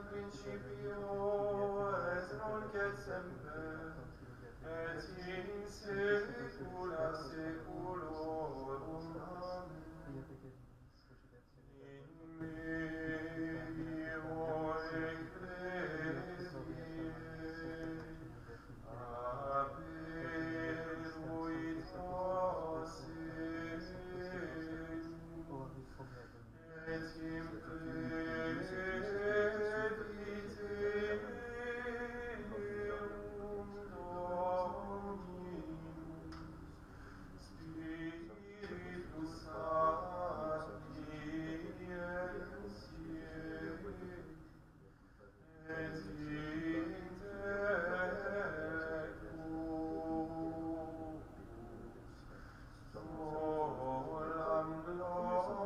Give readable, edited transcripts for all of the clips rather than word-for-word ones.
in principio et nunc et semper et in saecula saeculorum. Amen. In vivo ecclesiae aperuit nos et in presbyterium Dominus Spiritus sapientiae et intellectus solam gloriae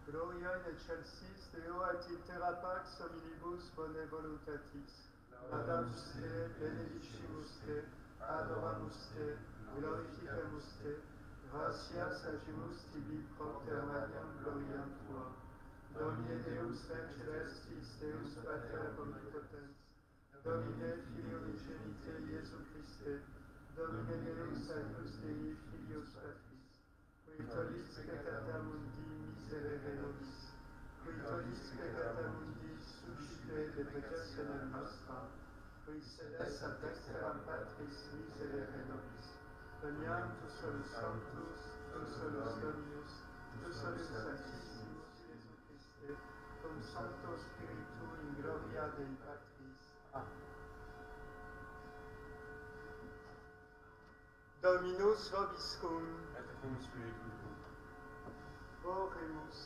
Gloria in excelsis Deo et iptera pax hominibus bone voluntatis. Laudamus te, benedicimus te, adoramus te, glorificamus te, gratias agimus tibi propter Mariam gloriam tua. Domine Deus Rex celestis, Deus Pater omnipotens, Domine Filio unigenite Iesu Christe, Domine Deus Agnus Dei Filius Patris, qui tollis peccata mundi miserere nobis, qui tollis peccata mundi suscite de peccationem nostra, qui sedes ad dexteram Patris miserere nobis, veniam tu solus sanctus, tu solus Dominus, tu solus sanctissimus Iesu Christe, cum Sancto Spiritu in gloria Dei Patris. Amen. Dominus vobiscum. Et cum spiritu tuo. Oremus.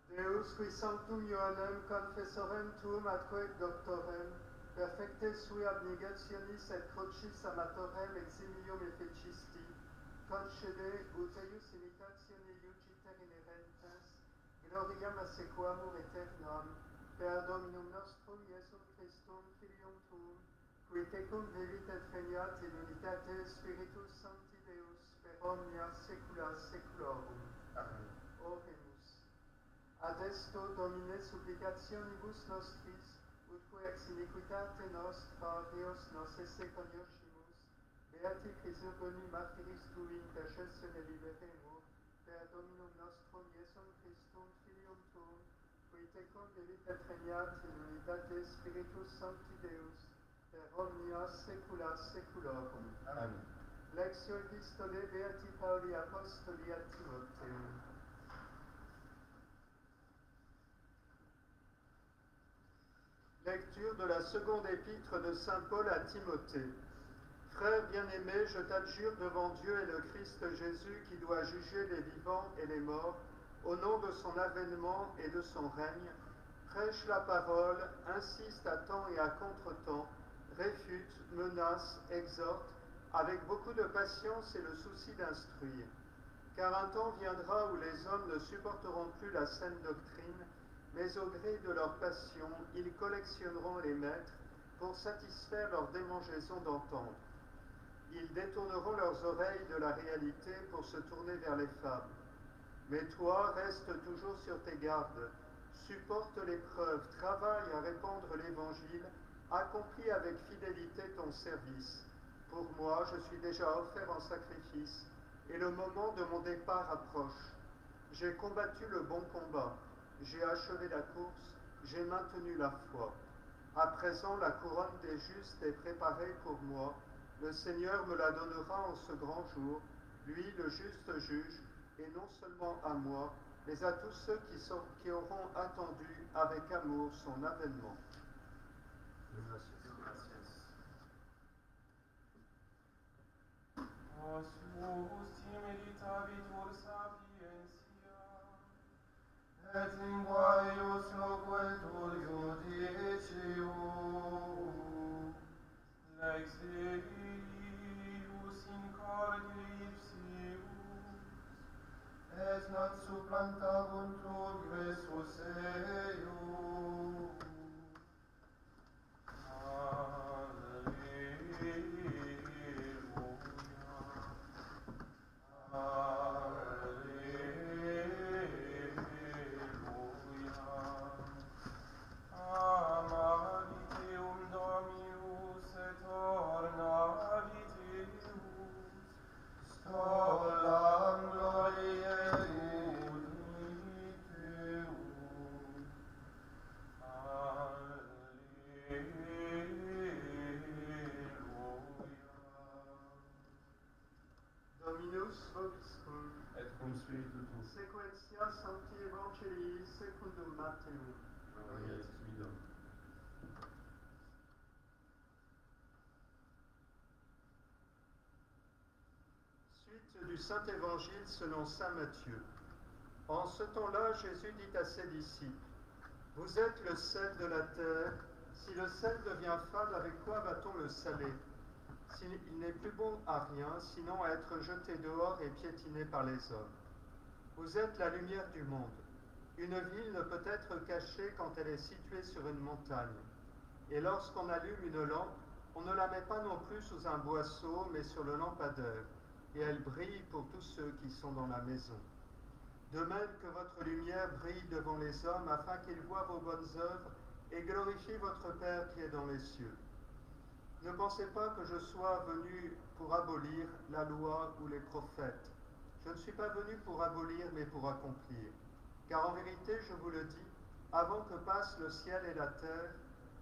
Deus, qui sanctum Ioannem confessorem tuum atque doctorem, perfecte sui abnegationis et crucis amatorem eximium effecisti, concede ut eius imitatione iuciter inerentes, gloriam a sequamur aeternam, per Dominum nostrum Iesum Christum Filium tuum, qui tecum vivit et regnat in unitate Spiritus Sancti Deus, per omnia saecula saeculorum. Amen. Oremus. Adesto Domine supplicationibus nostris, utque ex iniquitate nostra Deus nos esse conioscimus, beati Chrysogonie martyris tui intercessione liberemur, per Dominum nostrum Iesum Christum Filium tuum, qui tecum vivit et regnat in unitate Spiritus Sancti Deus, per omnia saecula saeculorum. Amen. Lectio Epistolae Beati Pauli Apostoli ad Timotheum. Lecture de la seconde épître de saint Paul à Timothée. Frère bien-aimé, je t'adjure devant Dieu et le Christ Jésus qui doit juger les vivants et les morts, au nom de son avènement et de son règne, prêche la parole, insiste à temps et à contre-temps, réfute, menace, exhorte, avec beaucoup de patience et le souci d'instruire. Car un temps viendra où les hommes ne supporteront plus la saine doctrine, mais au gré de leur passion, ils collectionneront les maîtres pour satisfaire leur démangeaison d'entendre. Ils détourneront leurs oreilles de la réalité pour se tourner vers les fables. Mais toi, reste toujours sur tes gardes, supporte l'épreuve, travaille à répandre l'Évangile, accomplis avec fidélité ton service. Pour moi, je suis déjà offert en sacrifice, et le moment de mon départ approche. J'ai combattu le bon combat, j'ai achevé la course, j'ai maintenu la foi. À présent, la couronne des justes est préparée pour moi. Le Seigneur me la donnera en ce grand jour, lui le juste juge, et non seulement à moi, mais à tous ceux qui auront attendu avec amour son avènement. Osmus meditabitur sapientia, et lingua eius loquentur judicium, lex Deius in corde ipsius, et non supplantabuntur Christus eius. Dominus vobiscum, Et cum spiritu tuo. sequentia sancti evangelii secundum Matteum. Gloria et Spiritu. Suite du Saint Évangile selon Saint Matthieu. En ce temps-là, Jésus dit à ses disciples, « Vous êtes le sel de la terre. Si le sel devient fade, avec quoi va-t-on le saler? Il n'est plus bon à rien, sinon à être jeté dehors et piétiné par les hommes. Vous êtes la lumière du monde. Une ville ne peut être cachée quand elle est située sur une montagne. Et lorsqu'on allume une lampe, on ne la met pas non plus sous un boisseau, mais sur le lampadaire, et elle brille pour tous ceux qui sont dans la maison. De même que votre lumière brille devant les hommes, afin qu'ils voient vos bonnes œuvres et glorifient votre Père qui est dans les cieux. Ne pensez pas que je sois venu pour abolir la loi ou les prophètes. Je ne suis pas venu pour abolir, mais pour accomplir. Car en vérité, je vous le dis, avant que passent le ciel et la terre,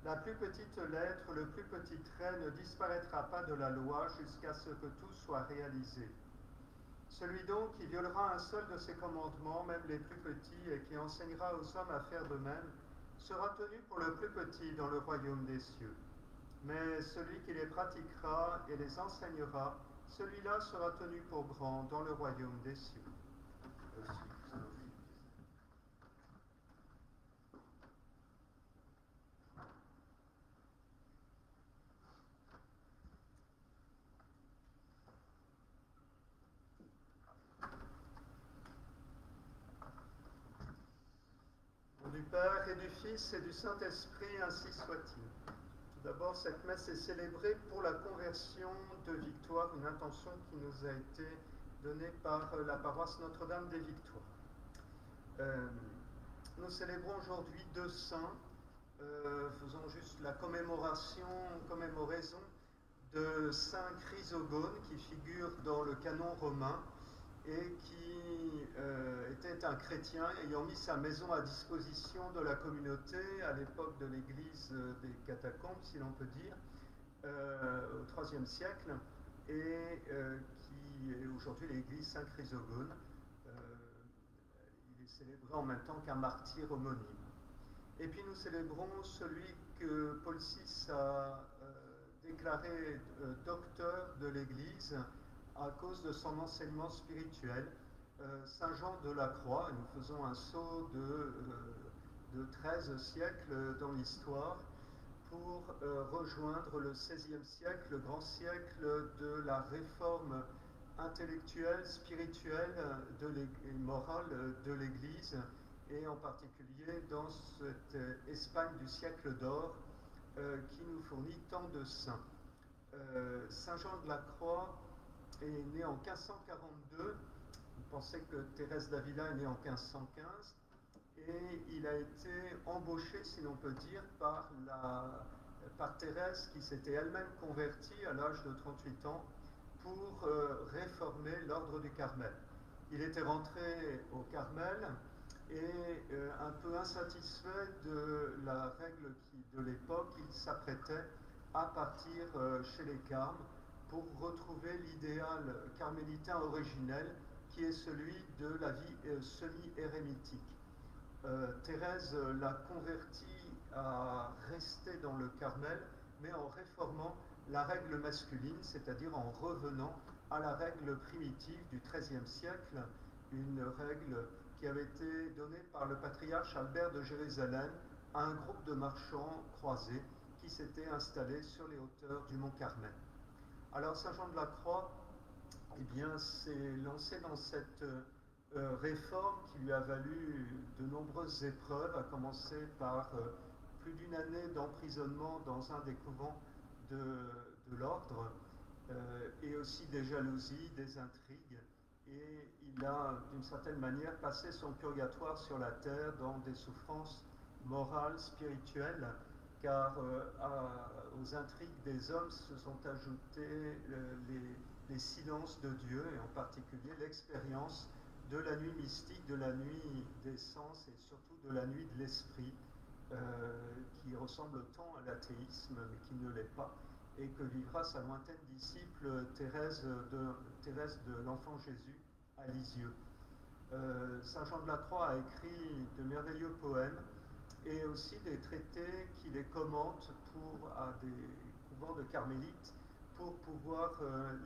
la plus petite lettre, le plus petit trait ne disparaîtra pas de la loi jusqu'à ce que tout soit réalisé. Celui donc qui violera un seul de ses commandements, même les plus petits, et qui enseignera aux hommes à faire de même, sera tenu pour le plus petit dans le royaume des cieux. Mais celui qui les pratiquera et les enseignera, celui-là sera tenu pour grand dans le royaume des cieux. Au nom du Père et du Fils et du Saint-Esprit, ainsi soit-il. Tout d'abord, cette messe est célébrée pour la conversion de Victoire, une intention qui nous a été donnée par la paroisse Notre-Dame des Victoires. Nous célébrons aujourd'hui deux saints. Faisons juste la commémoraison de Saint Chrysogone qui figure dans le canon romain et qui était un chrétien ayant mis sa maison à disposition de la communauté à l'époque de l'église des catacombes, si l'on peut dire, au IIIe siècle, et qui est aujourd'hui l'église Saint Chrysogone. Il est célébré en même temps qu'un martyr homonyme. Et puis nous célébrons celui que Paul VI a déclaré docteur de l'Église à cause de son enseignement spirituel, Saint Jean de la Croix. Nous faisons un saut de 13 siècles dans l'histoire pour rejoindre le XVIe siècle, le grand siècle de la réforme intellectuelle, spirituelle et morale de l'Église, et en particulier dans cette Espagne du siècle d'or qui nous fournit tant de saints. Saint Jean de la Croix est né en 1542. Vous pensez que Thérèse d'Avila est née en 1515. Et il a été embauché, si l'on peut dire, par Thérèse, qui s'était elle-même convertie à l'âge de 38 ans pour réformer l'ordre du Carmel. Il était rentré au Carmel et un peu insatisfait de la règle de l'époque, il s'apprêtait à partir chez les Carmes pour retrouver l'idéal carmélitain originel qui est celui de la vie semi-érémitique. Thérèse l'a converti à rester dans le Carmel, mais en réformant la règle masculine, c'est-à-dire en revenant à la règle primitive du XIIIe siècle, une règle qui avait été donnée par le patriarche Albert de Jérusalem à un groupe de marchands croisés qui s'étaient installés sur les hauteurs du mont Carmel. Alors Saint Jean de la Croix, eh bien, s'est lancé dans cette réforme qui lui a valu de nombreuses épreuves, à commencer par plus d'une année d'emprisonnement dans un des couvents de l'ordre, et aussi des jalousies, des intrigues, et il a d'une certaine manière passé son purgatoire sur la terre dans des souffrances morales, spirituelles, car aux intrigues des hommes se sont ajoutés les silences de Dieu, et en particulier l'expérience de la nuit mystique, de la nuit des sens et surtout de la nuit de l'esprit, qui ressemble tant à l'athéisme mais qui ne l'est pas, et que vivra sa lointaine disciple Thérèse de l'Enfant Jésus à Lisieux. Saint Jean de la Croix a écrit de merveilleux poèmes et aussi des traités qui les commentent à des couvents de carmélites pour pouvoir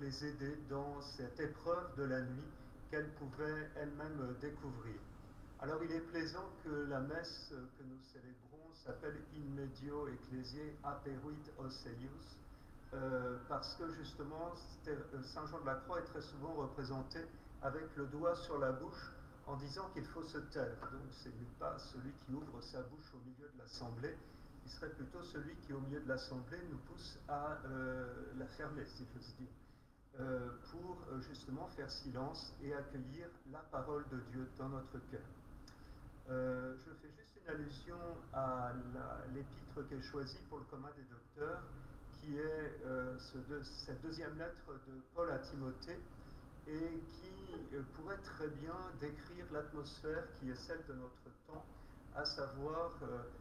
les aider dans cette épreuve de la nuit qu'elles pouvaient elles-mêmes découvrir. Alors il est plaisant que la messe que nous célébrons s'appelle In Medio Ecclesiae Aperuit Oseius, parce que justement Saint Jean de la Croix est très souvent représenté avec le doigt sur la bouche en disant qu'il faut se taire. Donc ce n'est pas celui qui ouvre sa bouche au milieu de l'assemblée, il serait plutôt celui qui au milieu de l'assemblée nous pousse à la fermer, si j'ose dire, pour justement faire silence et accueillir la parole de Dieu dans notre cœur. Je fais juste une allusion à l'épître qui est choisie pour le commun des docteurs, qui est cette deuxième lettre de Paul à Timothée, et qui pourrait très bien décrire l'atmosphère qui est celle de notre temps, à savoir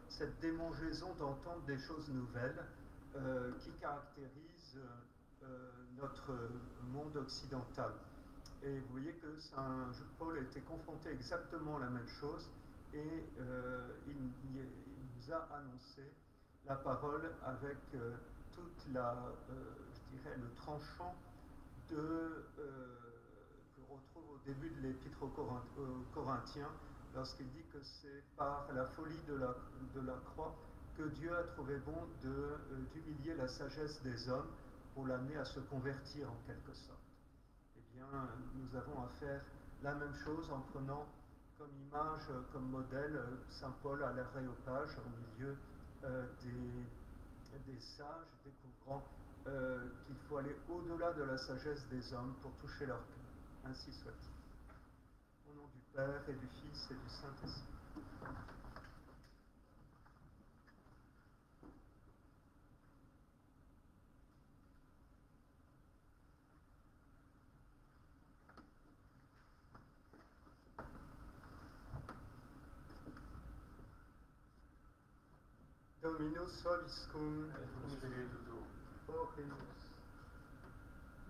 cette démangeaison d'entendre des choses nouvelles qui caractérise notre monde occidental. Et vous voyez que Saint Paul a été confronté exactement à la même chose, et il nous a annoncé la parole avec toute je dirais, le tranchant que retrouve au début de l'épître aux Corinthiens, lorsqu'il dit que c'est par la folie de la croix que Dieu a trouvé bon d'humilier la sagesse des hommes pour l'amener à se convertir en quelque sorte. Eh bien, nous avons à faire la même chose en prenant comme image, comme modèle, Saint Paul à l'Aréopage, au milieu des sages, découvrant qu'il faut aller au-delà de la sagesse des hommes pour toucher leur cœur. Ainsi soit-il. Au nom du Père et du Fils et du Saint-Esprit. Dominus vobiscum et spiritu tuo. Oremus.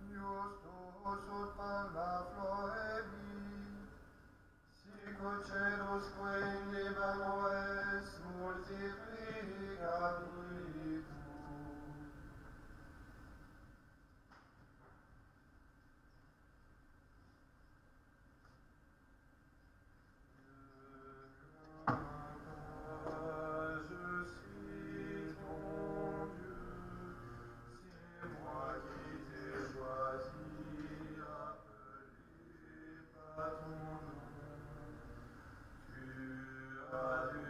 Justus ut panna floevi, sicut cerusque in Libano es multiplicat vitu. Je suis ton Dieu, c'est moi qui t'ai choisi, appelé par ton nom. Tu as dû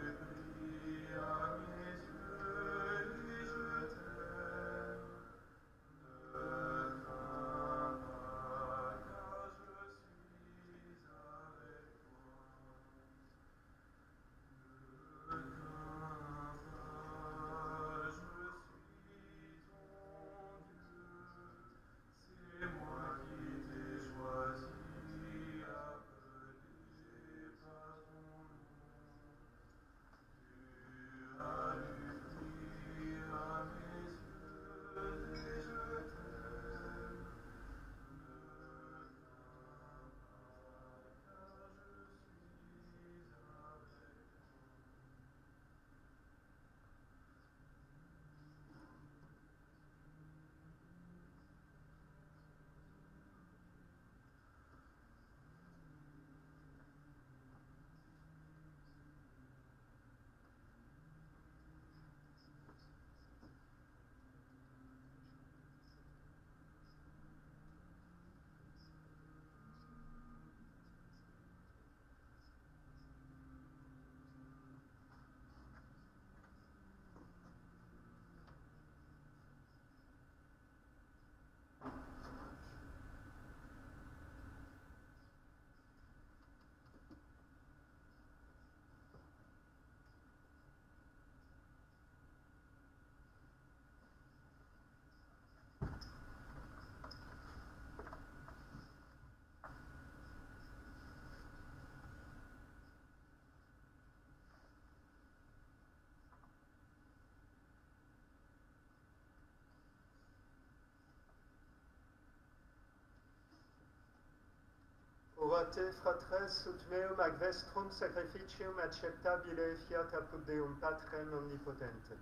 Tua te fratres ut meum ac vestrum sacrificium acceptabile fiat apud Deum Patrem omnipotente.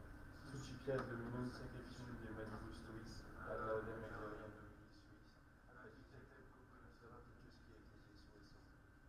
Suscipiat Dominum sacrificium de manibus tuis, ad laudem et gloriam Domini suis. Adjectem corporem serapicus qui ecclesiae suae sunt.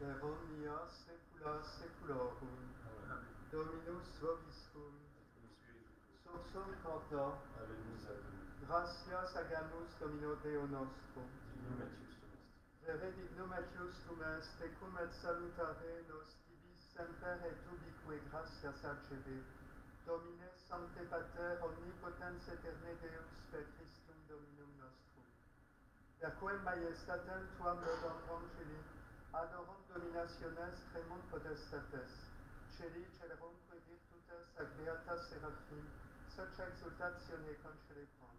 Per omnia saecula saeculorum. Amen. Dominus vobiscum. Sursum corda. Alleluia Domini. Gratias agamus Domino Deo nostrum. Dignum et justum est. Vere dignum et justum est, tecum et salutare nos dibis semper et ubique gratias accede. Domine Sancte Pater omnipotens aeterne Deus per Christum Dominum nostrum. Per quem maiestatem tuam lodam celi, adorum dominationes tremunt potestates. Celi celerumque virtutes ac beatas seraphim, soc exultatione concelebrant.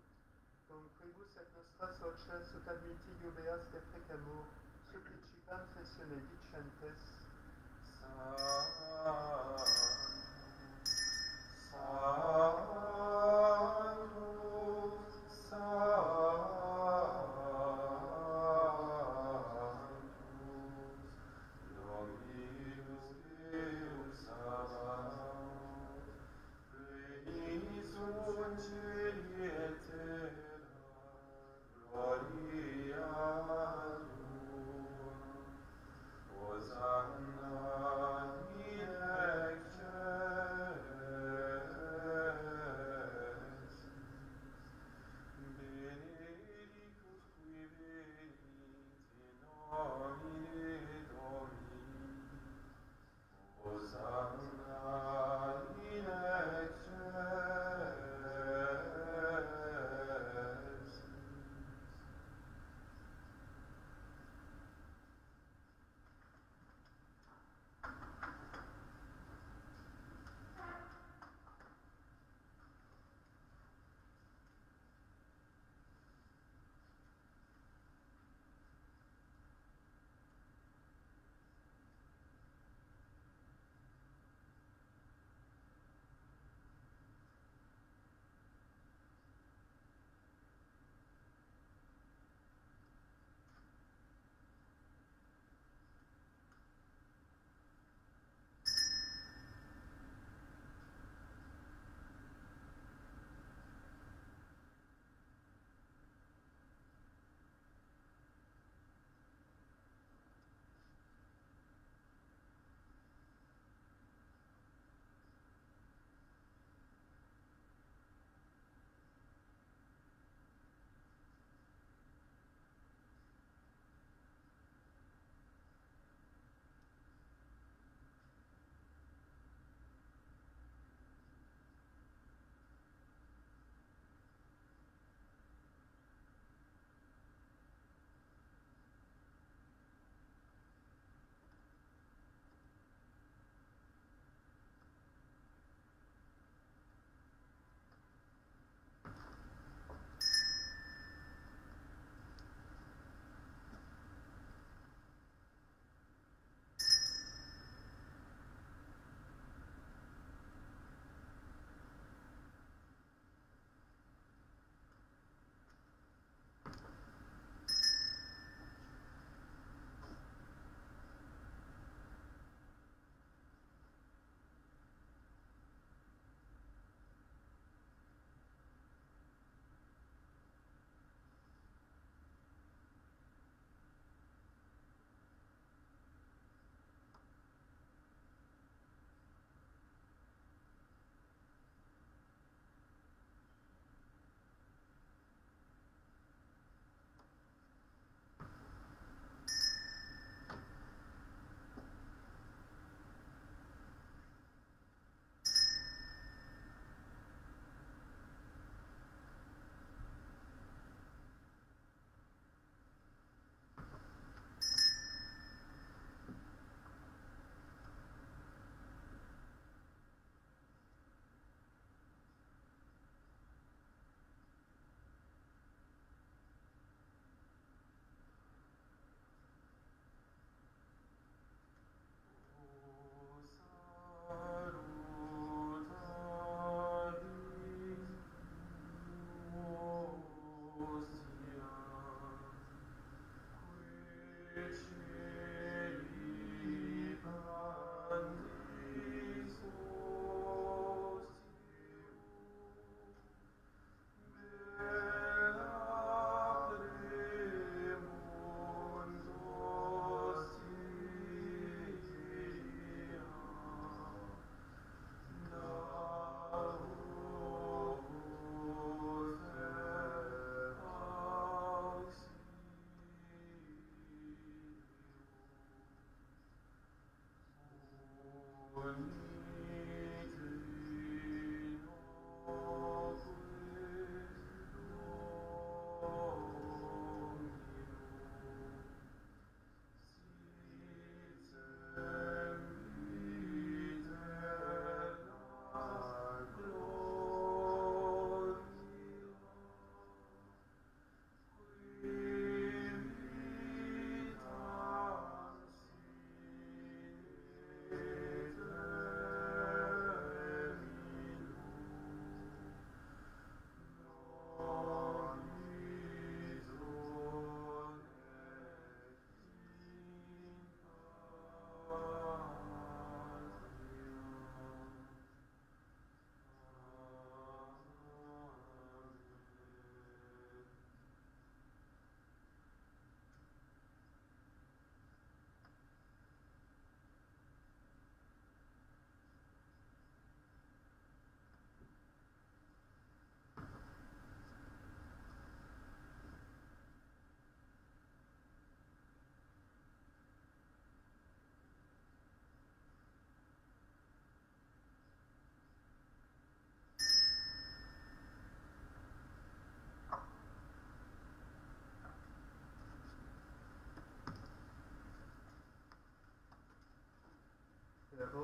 Conquibus et nostras voces ut admitti jubeas de precamur, supplicibam fessione dicentes.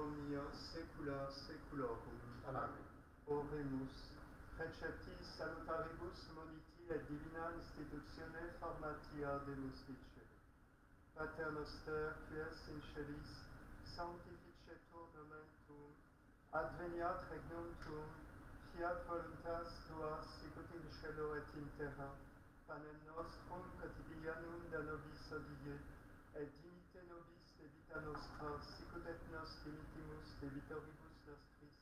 omnia saecula saeculorum. Amen. Oremus. Preceptis salutaribus moniti et divina institutione formatia demus dice. Pater noster, qui es in celis, sanctificetur nomen tuum, adveniat regnum tuum, fiat voluntas tua sicut in cielo et in terra. Panem nostrum quotidianum da nobis hodie, et dimitte nobis debita nostra, sicut et nos dimittimus debitoribus nostris,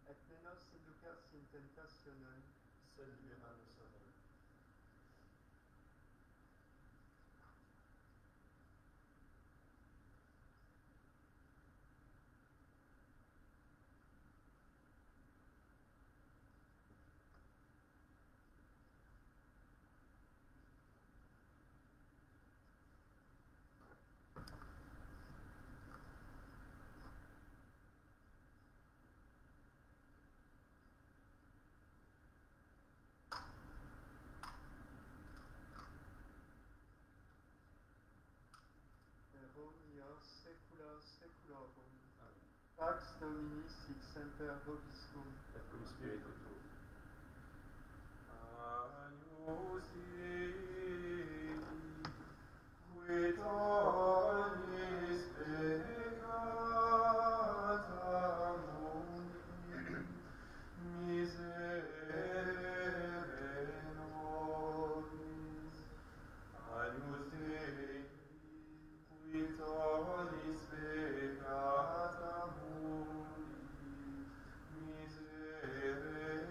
et ne nos inducas in tentationem, Sed libera nos a mal. per omnia saecula saeculorum. Amen. Pax Domini sic semper vobiscum. Et cum spiritu tuo. Agnus Dei, quid omnis peccata mundi, miserere nobis. Agnus Dei, quid omnis peccata mundi, miserere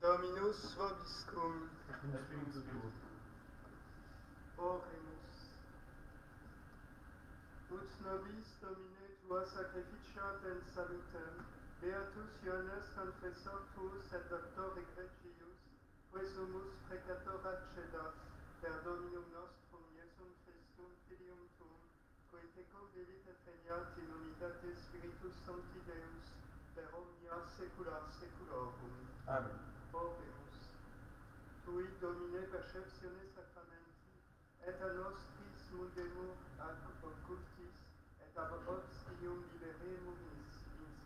Dominus vobiscum. Et spiritus tuo. Oremus. Ut nobis Domine tua sacrificiat in salutem, beatus Ioannes confessor tuus et doctor egregius, presumus precator accedat, per Dominum nostrum Iesum Christum Filium tuum, qui tecum vivit et regnat in unitate Spiritus Sancti Deus, per omnia saecula saeculorum. Amen. Oremus. Tui Domine perceptione sacramenti, et a nostris mundemur ad occultis, et ab obscurium liberemur insidiis,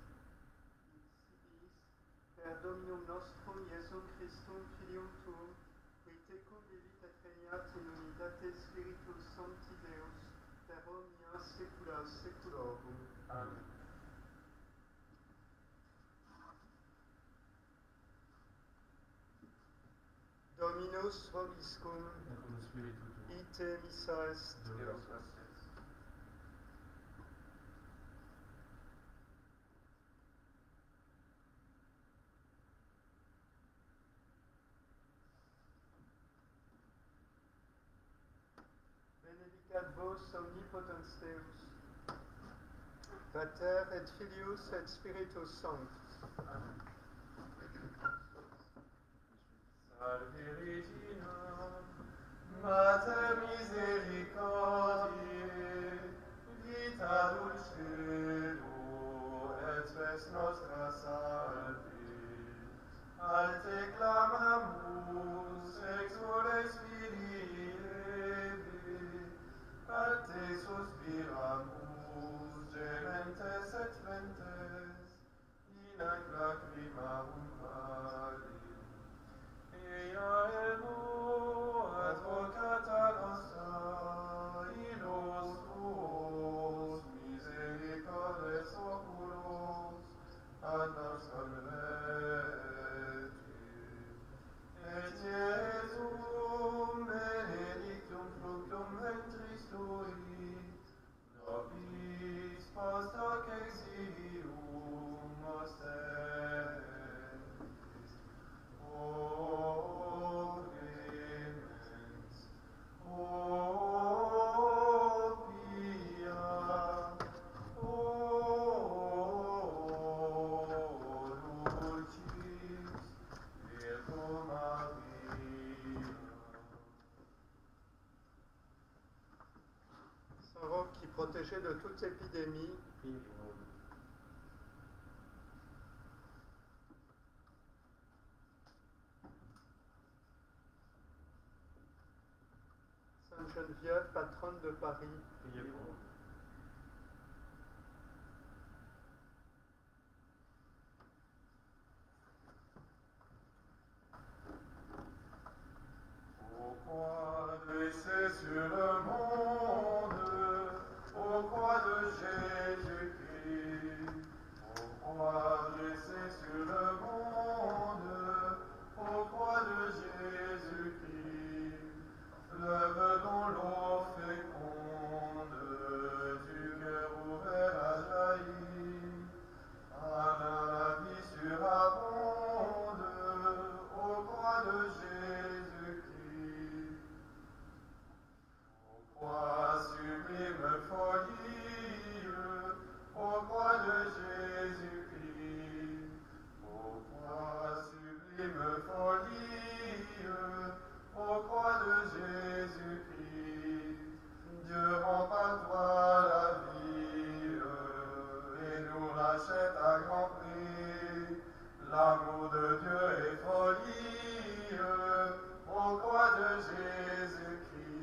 per Dominum nostrum Iesum Christum Filium tuum, qui tecum vivit et regnat in unitate Spiritus Sancti Deus, per omnia saecula saeculorum. Amen. Dominus vobiscum, Et cum spiritu tuo. ite missa est. Deus Benedicat vos omnipotens Deus, Pater et Filius et Spiritus Sanctus. Salve Regina, Mater misericordiae, vita dulcedo et spes nostra salve. A te clamamus, exules filii Evi, a te suspiramus, gementes et flentes, in ac lacrimam vale. Ea ego advocata nostra, illos tuos misericordes oculos, ad nos converti. Et Iesum benedictum fructum ventris tui, nobis post hoc exilium ostentis. O clemens, O pia, O dulcis, Virgo Maria. Saint Roch qui protégeait de toute épidémie, Prie pour nous. Sainte Geneviève, patronne de Paris, Priez pour nous. Ô croix dressée sur le monde, ô croix de Jésus-Christ, ô croix dressée sur le monde, ô croix de Jésus-Christ, fleuve dont l'eau féconde du cœur ouvert a jailli, à la vie surabonde, ô croix de Jésus-Christ. Ô croix sublime folie, ô croix de Jésus-Christ. Ô croix sublime folie, ô croix de Jésus-Christ. Dieu rend par toi la vie et nous rachète à grand prix. L'amour de Dieu est folie, ô croix de Jésus-Christ.